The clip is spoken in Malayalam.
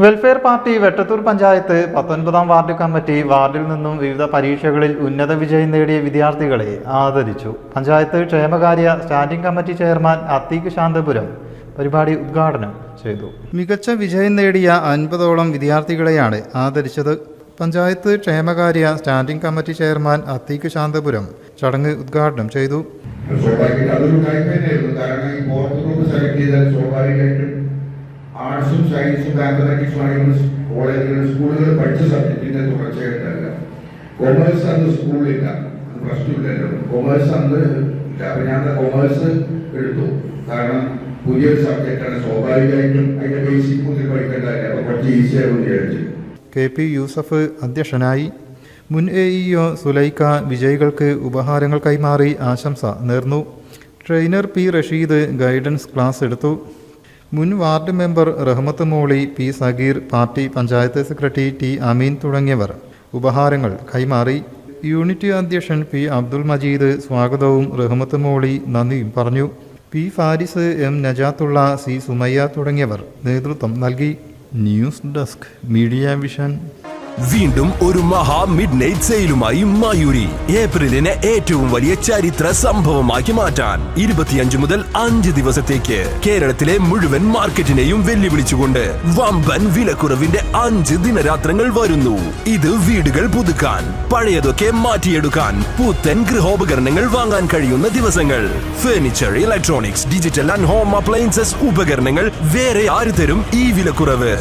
Welfare party Vettathur panchayat 19ാം ward committee വാർഡിൽ നിന്നും വിവിധ പരീക്ഷകളിൽ ഉന്നത വിജയം നേടിയ വിദ്യാർത്ഥികളെ ആദരിച്ചു. പഞ്ചായത്ത് ക്ഷേമകാര്യ സ്റ്റാൻഡിംഗ് കമ്മിറ്റി ചെയർമാൻ അത്തീഖ് ശാന്തപുരം പരിപാടി ഉദ്ഘാടനം ചെയ്തു. മികച്ച വിജയം നേടിയ 50ഓളം വിദ്യാർത്ഥികളെയാണ് ആദരിച്ചത്. പഞ്ചായത്ത് ക്ഷേമകാര്യ സ്റ്റാൻഡിംഗ് കമ്മിറ്റി ചെയർമാൻ അത്തീഖ് ശാന്തപുരം ചടങ്ങ് ഉദ്ഘാടനം ചെയ്തു. ആർട്സും സയൻസും മാത്തമാറ്റിക്സും ആണെങ്കിലും കോളേജുകൾ സ്കൂളുകൾ പഠിച്ച സബ്ജക്റ്റിന്റെ തുടർച്ചയായിട്ടല്ല. കൊമേഴ്സ് അന്ന് സ്കൂളിലില്ല, അത് പ്രശ്നമില്ലല്ലോ. കൊമേഴ്സ് അന്ന് ഇല്ല. അപ്പൊ ഞാൻ കൊമേഴ്സ് എടുത്തു. കാരണം പുതിയൊരു സബ്ജക്റ്റാണ്, സ്വാഭാവികമായിട്ടും അതിന്റെ ബേസിക് മുതൽ പഠിക്കേണ്ടതല്ലേ, അപ്പൊ കുറച്ച് ഈസിയാകും വിചാരിച്ചു. KP യൂസഫ് അധ്യക്ഷനായി. മുൻ AEO സുലൈഖ വിജയികൾക്ക് ഉപഹാരങ്ങൾ കൈമാറി ആശംസ നേർന്നു. Trainer P Rasheed guidance class എടുത്തു. മുൻ ward member Rahmath Moli, P Sageer, party panchayat secretary T Ameen തുടങ്ങിയവർ ഉപഹാരങ്ങൾ കൈമാറി. യൂണിറ്റ് അധ്യക്ഷൻ P അബ്ദുൽ മജീദ് സ്വാഗതവും റഹ്മത്ത് മോളി നന്ദിയും പറഞ്ഞു. P Faris, M Najathulla, C Sumayya തുടങ്ങിയവർ നേതൃത്വം നൽകി. News desk media vision. വീണ്ടും ഒരു മഹാ മിഡ് നൈറ്റ് സെയിലുമായി മയൂരി ഏപ്രിലിനെ ഏറ്റവും വലിയ ചരിത്ര സംഭവമാക്കി മാറ്റാൻ 25 മുതൽ 5 ദിവസത്തേക്ക് കേരളത്തിലെ മുഴുവൻ മാർക്കറ്റിനെയും വെല്ലുവിളിച്ചുകൊണ്ട് വമ്പൻ വിലക്കുറവിന്റെ 5 ദിനരാത്രങ്ങൾ വരുന്നു. ഇത് വീടുകൾ പുതുക്കാൻ, പഴയതൊക്കെ മാറ്റിയെടുക്കാൻ, പുത്തൻ ഗൃഹോപകരണങ്ങൾ വാങ്ങാൻ കഴിയുന്ന ദിവസങ്ങൾ. Furniture, electronics, digital and home appliances ഉപകരണങ്ങൾ വേറെ ആര് തരും ഈ വിലക്കുറവ്?